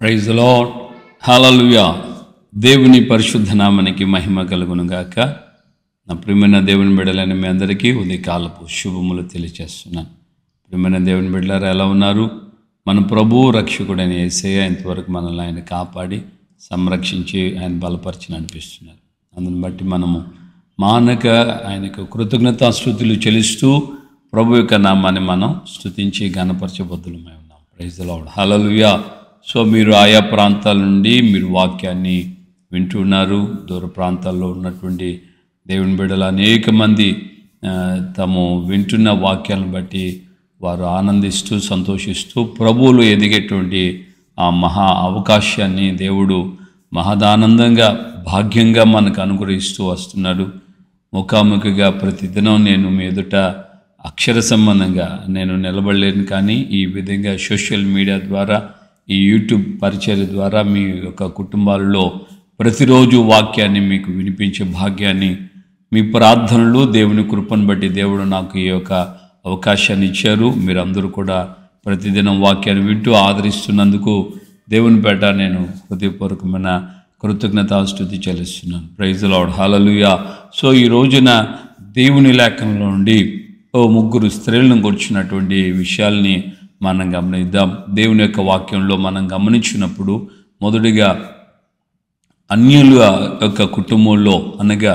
Praise the lord. హల్లెలూయా. దేవుని పరిశుద్ధ నామానికి మహిమ కలుగును గాక. నా ప్రియమైన దేవుని బిడ్డలైన మీ అందరికీ ఉదయకాలపు శుభములు తెలియజేస్తున్నాను. ప్రియమైన దేవుని బిడ్డలారా, ఎలా ఉన్నారు? మన ప్రభువు రక్షకుడైన యేసయ్య ఇంతవరకు మనల్ని ఆయన కాపాడి సంరక్షించి ఆయన బలపరిచి నడిపిస్తున్నారు. అందుని బట్టి మనము మానక ఆయనకు కృతజ్ఞతాస్తుతులు చెల్లిస్తూ ప్రభు యొక్క నామాన్ని మనం స్తుతించి ఘనపరచబద్దులమై ఉన్నాం. Praise the lord. హల్లెలూయా. సో మీరు ఆయా ప్రాంతాల నుండి మీరు వాక్యాన్ని వింటున్నారు. దూర ప్రాంతాల్లో ఉన్నటువంటి దేవుని బిడ్డలు అనేక మంది తాము వింటున్న వాక్యాలను బట్టి వారు ఆనందిస్తూ సంతోషిస్తూ ప్రభువులు ఎదిగేటువంటి ఆ మహా అవకాశాన్ని దేవుడు మహదానందంగా భాగ్యంగా మనకు అనుగ్రహిస్తూ వస్తున్నాడు. ముఖాముఖిగా ప్రతిదినం నేను మీ ఎదుట అక్షర సంబంధంగా నేను నిలబడలేను, కానీ ఈ విధంగా సోషల్ మీడియా ద్వారా ఈ యూట్యూబ్ పరిచర్య ద్వారా మీ యొక్క కుటుంబాలలో ప్రతిరోజు వాక్యాన్ని మీకు వినిపించే భాగ్యాన్ని, మీ ప్రార్థనలు దేవుని కృపను బట్టి దేవుడు నాకు ఈ యొక్క అవకాశాన్ని ఇచ్చారు. మీరందరూ కూడా ప్రతిదినం వాక్యాన్ని వింటూ ఆదరిస్తున్నందుకు దేవుని పేట నేను హృదయపూర్వకమైన కృతజ్ఞతాస్తుతి చెల్లిస్తున్నాను. Praise the lord. హల్లెలూయా. సో ఈ రోజున దేవుని లేఖనంలో నుండి ముగ్గురు స్త్రీలను గురించినటువంటి విషయాల్ని మనం గమనిద్దాం. దేవుని యొక్క వాక్యంలో మనం గమనించినప్పుడు మొదటిగా అన్యుల యొక్క కుటుంబంలో అనగా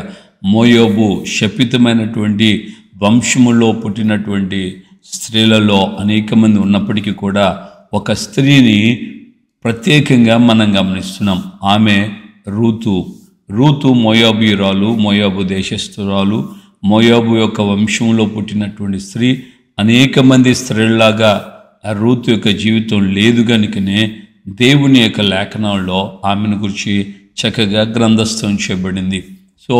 మోయోబు శపితమైనటువంటి వంశములో పుట్టినటువంటి స్త్రీలలో అనేక మంది ఉన్నప్పటికీ కూడా ఒక స్త్రీని ప్రత్యేకంగా మనం గమనిస్తున్నాం. ఆమె రూతు మోయాబీయురాలు, మోయాబు దేశస్థురాలు, మోయాబు యొక్క వంశంలో పుట్టినటువంటి స్త్రీ. అనేక మంది స్త్రీలాగా రూతు యొక్క జీవితం లేదు కనుకనే దేవుని యొక్క లేఖనాల్లో ఆమెను గురించి చక్కగా గ్రంథస్థం చేయబడింది. సో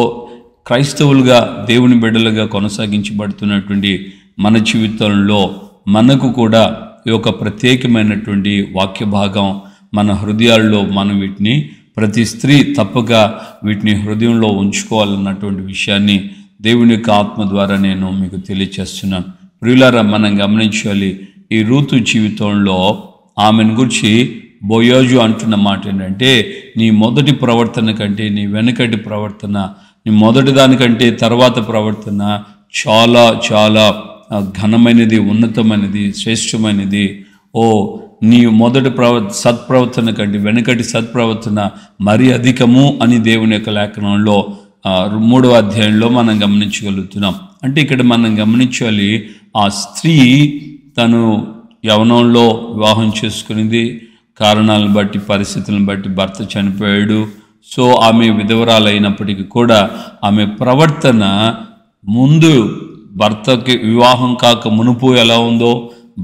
క్రైస్తవులుగా దేవుని బిడ్డలుగా కొనసాగించబడుతున్నటువంటి మన జీవితంలో మనకు కూడా ఈ యొక్క ప్రత్యేకమైనటువంటి వాక్య భాగం మన హృదయాల్లో మనం వీటిని ప్రతి స్త్రీ తప్పక వీటిని హృదయంలో ఉంచుకోవాలన్నటువంటి విషయాన్ని దేవుని యొక్క ఆత్మ ద్వారా నేను మీకు తెలియచేస్తున్నాను. ప్రియులారా, మనం గమనించాలి. ఈ రూతు జీవితంలో ఆమెను గురించి బోయోజు అంటున్న మాట ఏంటంటే, నీ మొదటి ప్రవర్తన కంటే నీ వెనకటి ప్రవర్తన, నీ మొదటి దానికంటే తర్వాత ప్రవర్తన చాలా చాలా ఘనమైనది, ఉన్నతమైనది, శ్రేష్టమైనది. నీ మొదటి సత్ప్రవర్తన కంటే వెనకటి సత్ప్రవర్తన మరీ అధికము అని దేవుని యొక్క లేఖనంలో 3వ అధ్యాయంలో మనం గమనించగలుగుతున్నాం. అంటే ఇక్కడ మనం గమనించాలి, ఆ స్త్రీ తను యవ్వనంలో వివాహం చేసుకునేది, కారణాలను బట్టి పరిస్థితులను బట్టి భర్త చనిపోయాడు. సో ఆమె విధవరాలైనప్పటికీ కూడా ఆమె ప్రవర్తన ముందు భర్తకి వివాహం కాక మునుపు ఎలా ఉందో,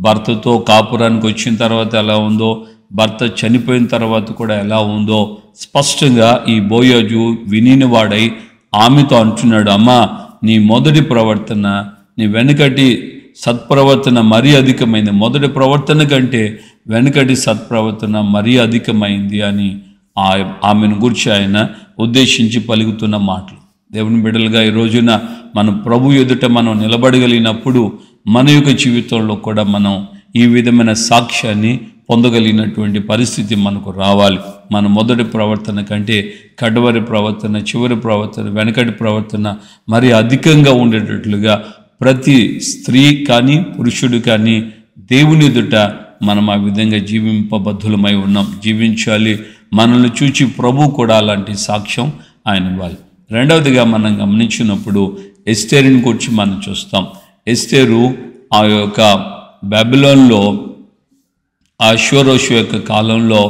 భర్తతో కాపురానికి వచ్చిన తర్వాత ఎలా ఉందో, భర్త చనిపోయిన తర్వాత కూడా ఎలా ఉందో స్పష్టంగా ఈ బోయోజు వినినవాడై ఆమెతో అంటున్నాడు, అమ్మా నీ మొదటి ప్రవర్తన నీ వెనుకటి సత్ప్రవర్తన మరీ అధికమైంది, మొదటి ప్రవర్తన కంటే వెనుకటి సత్ప్రవర్తన మరీ అధికమైంది అని ఆమెను గురించి ఆయన ఉద్దేశించి పలుకుతున్న మాటలు. దేవుని బిడ్డలుగా ఈ రోజున మన ప్రభు ఎదుట మనం నిలబడగలిగినప్పుడు మన యొక్క జీవితంలో కూడా మనం ఈ విధమైన సాక్ష్యాన్ని పొందగలిగినటువంటి పరిస్థితి మనకు రావాలి. మన మొదటి ప్రవర్తన కంటే కడవరి ప్రవర్తన, చివరి ప్రవర్తన, వెనకటి ప్రవర్తన మరి అధికంగా ఉండేటట్లుగా ప్రతి స్త్రీ కానీ పురుషుడు కానీ దేవుని ఎదుట మనం ఆ విధంగా జీవింపబద్ధులమై ఉన్నాం, జీవించాలి. మనల్ని చూచి ప్రభు కూడా అలాంటి సాక్ష్యం ఆయన ఇవ్వాలి. రెండవదిగా మనం గమనించినప్పుడు ఎస్తేరుని గురించి మనం చూస్తాం. ఎస్తేరు ఆ యొక్క బబులోన్లో అష్షూరోషు యొక్క కాలంలో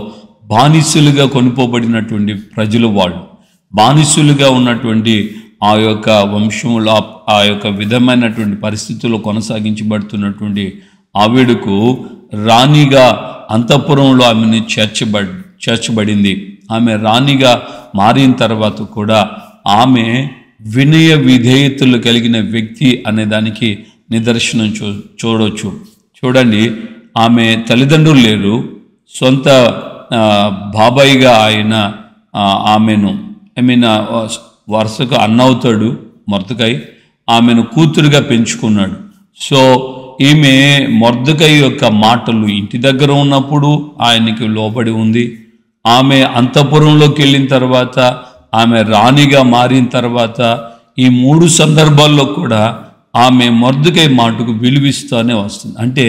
బానిసులుగా కొనుపోబడినటువంటి ప్రజలు, వాళ్ళు బానిసులుగా ఉన్నటువంటి ఆ యొక్క వంశంలో ఆ యొక్క విధమైనటువంటి పరిస్థితుల్లో కొనసాగించబడుతున్నటువంటి ఆవిడకు రాణిగా అంతఃపురంలో ఆమెను చేర్చబడింది. ఆమె రాణిగా మారిన తర్వాత కూడా ఆమె వినయ విధేయతలు కలిగిన వ్యక్తి అనే దానికి నిదర్శనం చూడవచ్చు. చూడండి, ఆమె తల్లిదండ్రులు లేరు, సొంత బాబాయిగా ఆయన ఆమెను వరుసగా అన్నవుతాడు మొరతకాయ, ఆమెను కూతురుగా పెంచుకున్నాడు. సో ఈమె మొర్దెకై యొక్క మాటలు ఇంటి దగ్గర ఉన్నప్పుడు ఆయనకి లోబడి ఉంది. ఆమె అంతఃపురంలోకి వెళ్ళిన తర్వాత, ఆమె రాణిగా మారిన తర్వాత, ఈ 3 సందర్భాల్లో కూడా ఆమె మొర్దెకై మాటకు విలువిస్తూనే వస్తుంది. అంటే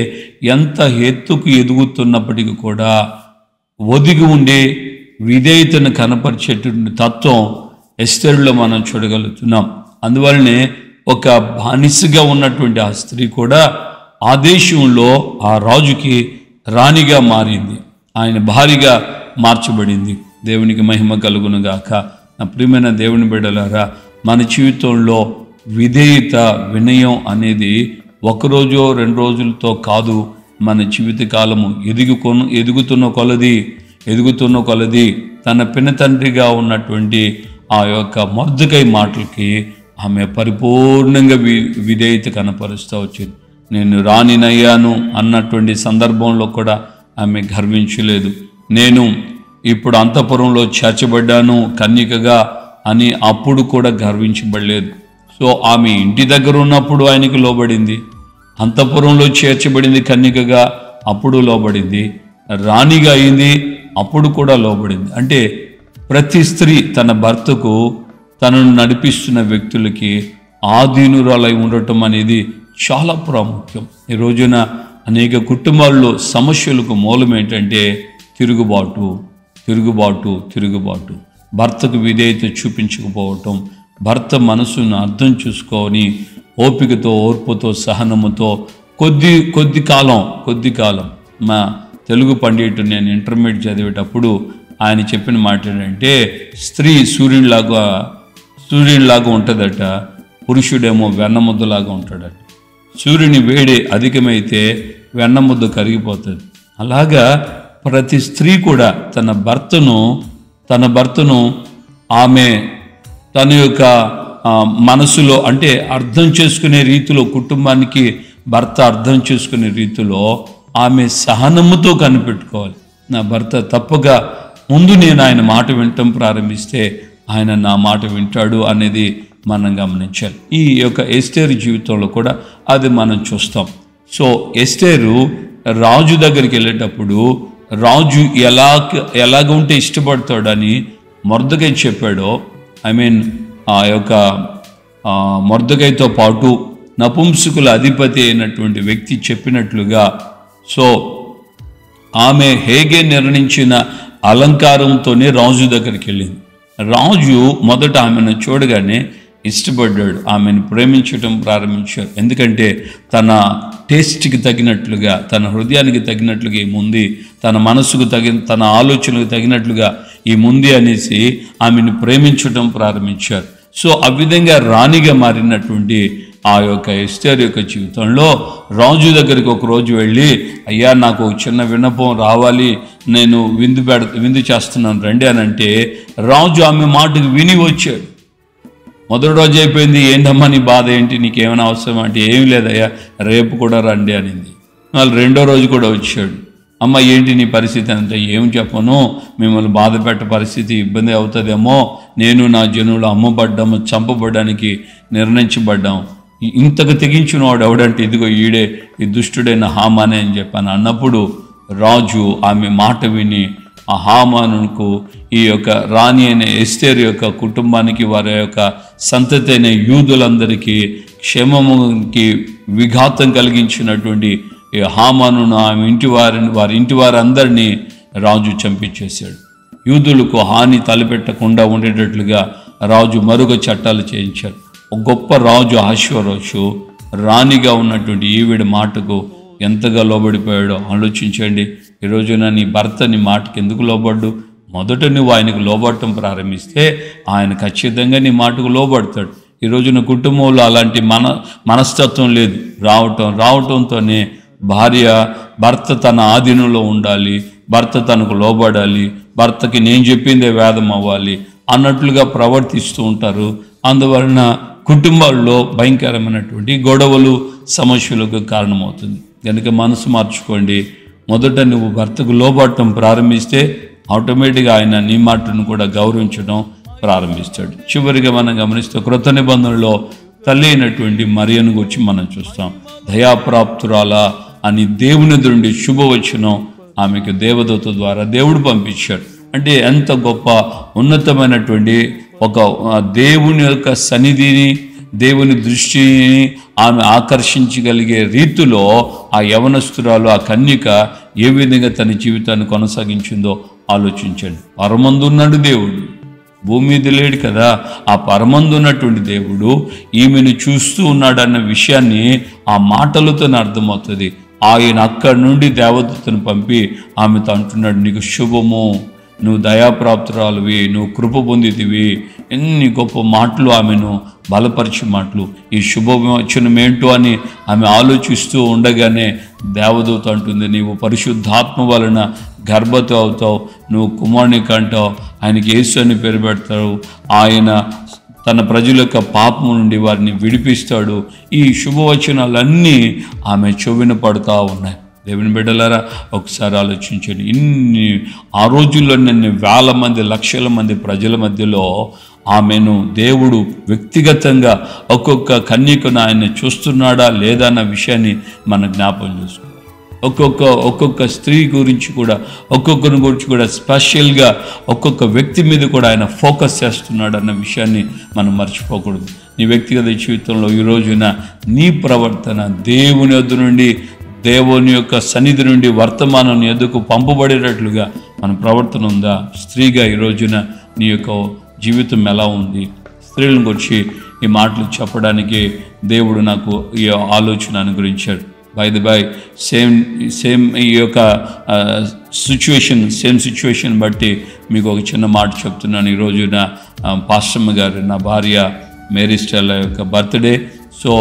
ఎంత ఎత్తుకు ఎదుగుతున్నప్పటికీ కూడా ఒదిగి ఉండే విధేయతను కనపరిచేటువంటి తత్వం ఎస్తేరులో మనం చూడగలుగుతున్నాం. అందువల్లనే ఒక బానిసగా ఉన్నటువంటి ఆ స్త్రీ కూడా ఆ దేశంలో ఆ రాజుకి రాణిగా మారింది, ఆయన భార్యగా మార్చబడింది. దేవునికి మహిమ కలుగును గాక. నా ప్రియమైన దేవుని బిడ్డలారా, మన జీవితంలో విధేయత, వినయం అనేది ఒకరోజో 2 రోజులతో కాదు. మన జీవితకాలము ఎదుగుతున్న కొలది తన పినతండ్రిగా ఉన్నటువంటి ఆ యొక్క మొర్దెకై మాటలకి ఆమె పరిపూర్ణంగా విధేయత కనపరుస్తూ వచ్చింది. నేను రాణినయ్యాను అన్నటువంటి సందర్భంలో కూడా ఆమె గర్వించలేదు. నేను ఇప్పుడు అంతఃపురంలో చేర్చబడ్డాను కన్యకగా అని అప్పుడు కూడా గర్వించబడలేదు. సో ఆమె ఇంటి దగ్గర ఉన్నప్పుడు ఆయనకు లోబడింది, అంతఃపురంలో చేర్చబడింది కన్యకగా, అప్పుడు లోబడింది, రాణిగా అయింది, అప్పుడు కూడా లోబడింది. అంటే ప్రతి స్త్రీ తన భర్తకు, తనను నడిపిస్తున్న వ్యక్తులకి ఆధీనురాలై ఉండటం అనేది చాలా ప్రాముఖ్యం. ఈ రోజున అనేక కుటుంబాల్లో సమస్యలకు మూలం ఏంటంటే తిరుగుబాటు. భర్తకు విధేయత చూపించకపోవటం, భర్త మనసును అర్థం చేసుకొని ఓపికతో, ఓర్పుతో, సహనముతో కొద్ది కాలం మా తెలుగు పండితుడు నేను ఇంటర్మీడియట్ చదివేటప్పుడు ఆయన చెప్పిన మాట ఏంటంటే, స్త్రీ సూర్యునిలాగా ఉంటుందట, పురుషుడేమో వెన్నముద్దలాగా ఉంటాడట. సూర్యుని వేడి అధికమైతే వెన్నముద్ద కరిగిపోతుంది. అలాగా ప్రతి స్త్రీ కూడా తన భర్తను ఆమె తన యొక్క మనసులో, అంటే అర్థం చేసుకునే రీతిలో, కుటుంబానికి భర్త అర్థం చేసుకునే రీతిలో ఆమె సహనముతో కనిపెట్టుకోవాలి. నా భర్త తప్పగా ముందు నేను ఆయన మాట వినటం ప్రారంభిస్తే ఆయన నా మాట వింటాడు అనేది మనం గమనించాలి. ఈ యొక్క ఎస్తేరు జీవితంలో కూడా అది మనం చూస్తాం. సో ఎస్తేరు రాజు దగ్గరికి వెళ్ళేటప్పుడు రాజు ఎలాగ ఉంటే ఇష్టపడతాడని మొర్దెకై చెప్పాడో, ఆ యొక్క మొర్దెకైతో పాటు నపుంసకుల అధిపతి అయినటువంటి వ్యక్తి చెప్పినట్లుగా, సో ఆమె హేగే నిర్ణయించిన అలంకారంతోనే రాజు దగ్గరికి వెళ్ళింది. రాజు మొదట ఆమెను చూడగానే ఇష్టపడ్డాడు, ఆమెను ప్రేమించడం ప్రారంభించాడు. ఎందుకంటే తన టేస్ట్కి తగినట్లుగా, తన హృదయానికి తగినట్లుగా ఏముంది, తన మనసుకు తన ఆలోచనకు తగినట్లుగా ఏముంది అనేసి ఆమెను ప్రేమించడం ప్రారంభించారు. సో ఆ విధంగా రాణిగా మారినటువంటి ఆ యొక్క ఎస్తేరు యొక్క జీవితంలో రాజు దగ్గరికి ఒక రోజు వెళ్ళి, అయ్యా నాకు ఒక చిన్న విన్నపం రావాలి, నేను విందు చేస్తున్నాను రండి అని అంటే, రాజు ఆమె మాటకు విని వచ్చాడు. మొదటి రోజు అయిపోయింది, ఏంటమ్మా నీ బాధ ఏంటి, నీకేమైనా అవసరం అంటే, ఏమి లేదయ్యా రేపు కూడా రండి అనింది. వాళ్ళు 2వ రోజు కూడా వచ్చాడు, అమ్మ ఏంటి నీ పరిస్థితి అంటే, ఏం చెప్పను, మిమ్మల్ని బాధ పెట్ట పరిస్థితి ఇబ్బంది అవుతుందేమో, నేను నా జనులు అమ్మబడ్డాము, చంపబడ్డానికి నిర్ణయించబడ్డాం, ఇంతకు తెగించిన వాడు ఎవడంటే ఇదిగో ఈడే, ఈ దుష్టుడైన హామానే అని చెప్పాను అన్నప్పుడు రాజు ఆమె మాట విని ఆ హామానుకు, ఈ యొక్క రాణి అయిన ఎస్తేరు యొక్క కుటుంబానికి, వారి యొక్క సంతతి అయిన యూదులందరికీ క్షేమముకి విఘాతం కలిగించినటువంటి ఈ హామానును, ఆమె వారి ఇంటి వారందరినీ రాజు చంపించేశాడు. యూదులకు హాని తలపెట్టకుండా ఉండేటట్లుగా రాజు మరొక చట్టాలు చేయించాడు. ఒక గొప్ప రాజు అహష్వేరోషు రాణిగా ఉన్నటువంటి ఈవిడ మాటకు ఎంతగా లోబడిపోయాడో ఆలోచించండి. ఈరోజున నీ భర్త నీ మాటకి ఎందుకు లోబడ్డు? మొదట నువ్వు ఆయనకు లోబడటం ప్రారంభిస్తే ఆయన ఖచ్చితంగా నీ మాటకు లోబడతాడు. ఈరోజున కుటుంబంలో అలాంటి మనస్తత్వం లేదు. రావటంతోనే భర్త తన ఆధీనంలో ఉండాలి, భర్త తనకు లోబడాలి, భర్తకి నేను చెప్పిందే వేదం అవ్వాలి అన్నట్లుగా ప్రవర్తిస్తూ ఉంటారు. అందువలన కుటుంబాల్లో భయంకరమైనటువంటి గొడవలు, సమస్యలకు కారణమవుతుంది. కనుక మనసు మార్చుకోండి. మొదట నువ్వు భర్తకు లోబడటం ప్రారంభిస్తే ఆటోమేటిక్గా ఆయన నీ మాటను కూడా గౌరవించడం ప్రారంభిస్తాడు. చివరిగా మనం గమనిస్తే క్రొత్త నిబంధనలో తల్లి అయినటువంటి మరియను గురించి మనం చూస్తాం. దయాప్రాప్తురాల అని దేవుని నుండి శుభవచనం ఆమెకు దేవదూత ద్వారా దేవుడు పంపించాడు. అంటే ఎంత గొప్ప ఉన్నతమైనటువంటి ఒక దేవుని యొక్క సన్నిధిని, దేవుని దృష్టిని ఆమె ఆకర్షించగలిగే రీతిలో ఆ యవనస్తురాలు, ఆ కన్యక ఏ విధంగా తన జీవితాన్ని కొనసాగించిందో ఆలోచించండి. పరమందున్నాడు దేవుడు, భూమి మీద లేడు కదా. ఆ పరమందున్నటువంటి దేవుడు ఈమెను చూస్తూ ఉన్నాడన్న విషయాన్ని ఆ మాటలతోనే అర్థమవుతుంది. ఆయన అక్కడి నుండి దేవదూతను పంపి ఆమెతో అంటున్నాడు, నీకు శుభము, నువ్వు దయాప్రాప్తురాలువి, నువ్వు కృప పొందితివి. ఎన్ని గొప్ప మాటలు, ఆమెను బలపరిచే మాటలు. ఈ శుభవచనం ఏంటో అని ఆమె ఆలోచిస్తూ ఉండగానే దేవదూత అంటుంది, నీవు పరిశుద్ధాత్మ వలన గర్భవతి అవుతావు, నువ్వు కుమారుని కంటావు, ఆయనకి యేసు అని పేరు పెడతావు, ఆయన తన ప్రజల యొక్క పాపము నుండి వారిని విడిపిస్తాడు. ఈ శుభవచనాలన్నీ ఆమె చెవిన పడుతూ ఉన్నాయి. దేవుని బిడ్డలారా, ఒకసారి ఆలోచించండి. ఆ రోజుల్లో వేల మంది, లక్షల మంది ప్రజల మధ్యలో ఆమెను దేవుడు వ్యక్తిగతంగా ఒక్కొక్క కన్యకను ఆయన చూస్తున్నాడా లేదా అన్న విషయాన్ని మనం జ్ఞాపకం చేసుకోవాలి. ఒక్కొక్క స్త్రీ గురించి కూడా, ఒక్కొక్కరి గురించి కూడా స్పెషల్గా ఒక్కొక్క వ్యక్తి మీద కూడా ఆయన ఫోకస్ చేస్తున్నాడు అన్న విషయాన్ని మనం మర్చిపోకూడదు. నీ వ్యక్తిగత జీవితంలో ఈ రోజున నీ ప్రవర్తన దేవుని వద్ద నుండి, దేవుని యొక్క సన్నిధి నుండి వర్తమానం ఎదుకు పంపబడేటట్లుగా మన ప్రవర్తన ఉందా? స్త్రీగా ఈ రోజున నీ యొక్క జీవితం ఎలా ఉంది? స్త్రీలను గురించి ఈ మాటలు చెప్పడానికి దేవుడు నాకు ఈ ఆలోచన అనుగ్రహించాడు. బై సేమ్ ఈ యొక్క సిచ్యువేషన్ బట్టి మీకు ఒక చిన్న మాట చెప్తున్నాను. ఈ రోజున పాస్టమ్మ గారు, నా భార్య మేరీ స్టెల్లా యొక్క బర్త్డే. సో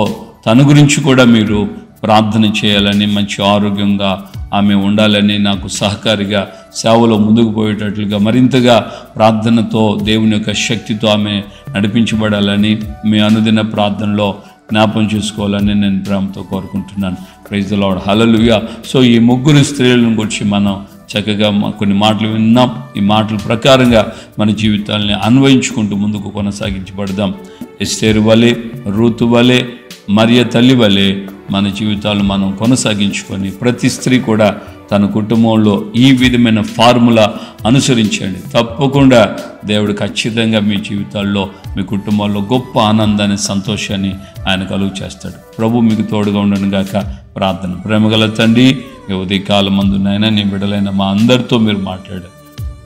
తన గురించి కూడా మీరు ప్రార్థన చేయాలని, మంచి ఆరోగ్యంగా ఆమె ఉండాలని, నాకు సహకారిగా సేవలో ముందుకు పోయేటట్లుగా మరింతగా ప్రార్థనతో దేవుని యొక్క శక్తితో ఆమె నడిపించబడాలని మీ అనుదిన ప్రార్థనలో జ్ఞాపం చేసుకోవాలని నేను ప్రేమతో కోరుకుంటున్నాను. ప్రైజ్ ది లార్డ్, హల్లెలూయా. సో ఈ ముగ్గురు స్త్రీలను గురించి మనం చక్కగా కొన్ని మాటలు విన్నాం. ఈ మాటల ప్రకారంగా మన జీవితాలని అన్వయించుకుంటూ ముందుకు కొనసాగించబడదాం. ఎస్తేరు వలె, రూతు వలె, మరియ తల్లి వలె మన జీవితాలు మనం కొనసాగించుకొని ప్రతి స్త్రీ కూడా తన కుటుంబంలో ఈ విధమైన ఫార్ములా అనుసరించండి. తప్పకుండా దేవుడు ఖచ్చితంగా మీ జీవితాల్లో, మీ కుటుంబాల్లో గొప్ప ఆనందాన్ని, సంతోషాన్ని ఆయన కలుగు చేస్తాడు. ప్రభు మీకు తోడుగా ఉండను గాక. ప్రార్థన. ప్రేమగల తండ్రి, ఈ ఉదయకాలం మందునైనా నీ బిడ్డలైన మా అందరితో మీరు మాట్లాడారు.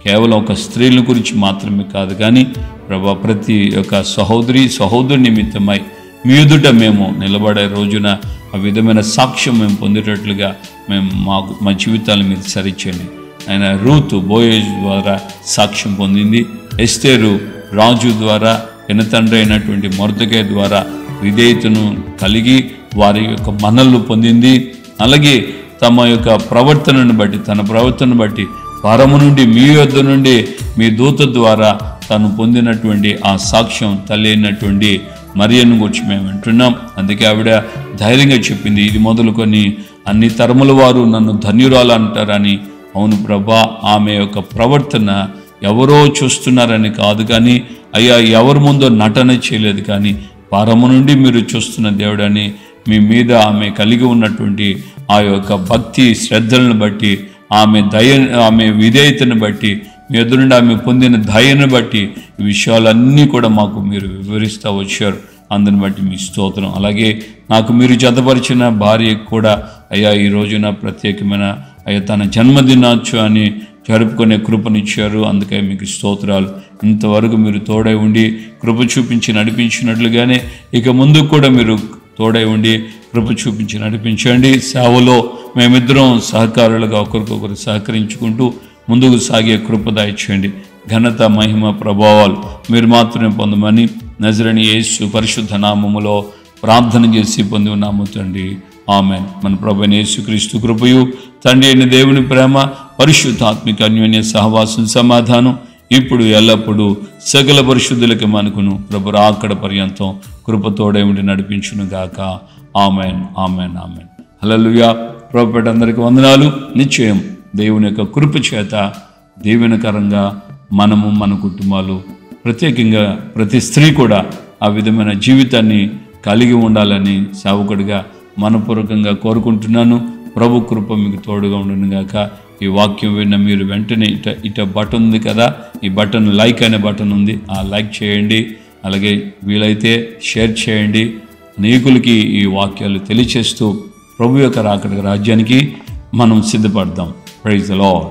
కేవలం ఒక స్త్రీల గురించి మాత్రమే కాదు, కానీ ప్రభు ప్రతి ఒక్క సహోదరి నిమిత్తమై మీ ఎదుట మేము నిలబడే రోజున ఆ విధమైన సాక్ష్యం మేము పొందేటట్లుగా మా జీవితాలను మీరు సరిచేయండి. ఆయన రూతు బోయేజ్ ద్వారా సాక్ష్యం పొందింది. ఎస్తేరు రాజు ద్వారా, తండ్రి అయినటువంటి మొర్దెకై ద్వారా విధేయతను కలిగి వారి యొక్క మన్నలు పొందింది. అలాగే తమ యొక్క ప్రవర్తనను బట్టి, తన ప్రవర్తనను బట్టి పరము నుండి, మీ యొద్ద నుండి మీ దూత ద్వారా తను పొందినటువంటి ఆ సాక్ష్యం తల్లి అయినటువంటి మరియను గురించి మేము వింటున్నాం. అందుకే ఆవిడ ధైర్యంగా చెప్పింది, ఇది మొదలుకొని అన్ని తరముల వారు నన్ను ధన్యురాలు అంటారని. అవును ప్రభా, ఆమె యొక్క ప్రవర్తన ఎవరో చూస్తున్నారని కాదు, కానీ అయ్యా ఎవరి ముందో నటన చేయలేదు, కానీ పరము నుండి మీరు చూస్తున్న దేవుడని మీ మీద ఆమె కలిగి ఉన్నటువంటి ఆ యొక్క భక్తి శ్రద్ధలను బట్టి, ఆమె విధేయతను బట్టి, మీ ఎదురు నుండి ఆమె పొందిన దయను బట్టి ఈ విషయాలన్నీ కూడా మాకు మీరు వివరిస్తూ వచ్చారు. అందుని బట్టి మీ స్తోత్రం. అలాగే నాకు మీరు జతపరిచిన భార్యకు కూడా అయ్యా ఈ రోజున ప్రత్యేకమైన అయ్యా తన జన్మదినోత్సవాన్ని జరుపుకునే కృపనిచ్చారు. అందుకే మీకు స్తోత్రాలు. ఇంతవరకు మీరు తోడై ఉండి కృప చూపించి నడిపించినట్లుగానే ఇక ముందుకు కూడా మీరు తోడై ఉండి కృప చూపించి నడిపించండి. సేవలో మేమిద్దరం సహకారులుగా ఒకరికొకరు సహకరించుకుంటూ ముందుకు సాగే కృప దయచేయండి. ఘనత, మహిమ, ప్రభావాలు మీరు మాత్రమే పొందమని నజరేయుని యేసు పరిశుద్ధ నామములో ప్రార్థన చేసి పొంది ఉన్నాము తండ్రి. ఆమేన్. మన ప్రభువైన యేసుక్రీస్తు కృపయు, తండ్రి అయిన దేవుని ప్రేమ, పరిశుద్ధాత్మిక అన్యోన్య సహవాసం, సమాధానం ఇప్పుడు ఎల్లప్పుడూ సకల పరిశుద్ధులకి మనకును ప్రభు రాకడ పర్యంతం కృపతోడే ఉండి నడిపించును గాక. ఆమేన్, ఆమేన్, ఆమేన్. హల్లెలూయా. ప్రభుపేట అందరికీ వందనాలు. నిశ్చయం దేవుని యొక్క కృప చేత దీవెనకరంగా మన కుటుంబాలు, ప్రత్యేకంగా ప్రతి స్త్రీ కూడా ఆ విధమైన జీవితాన్ని కలిగి ఉండాలని సేవకుడిగా మనపూర్వకంగా కోరుకుంటున్నాను. ప్రభు కృప మీకు తోడుగా ఉండును గాక. ఈ వాక్యం విన్న మీరు వెంటనే ఇట బటన్ ఉంది కదా, ఈ బటన్ లైక్ అనే బటన్ ఉంది, ఆ లైక్ చేయండి. అలాగే వీలైతే షేర్ చేయండి. అనేకులకి ఈ వాక్యాలు తెలియచేస్తూ ప్రభు యొక్క రాకడ రాజ్యానికి మనం సిద్ధపడదాం. Praise the lord.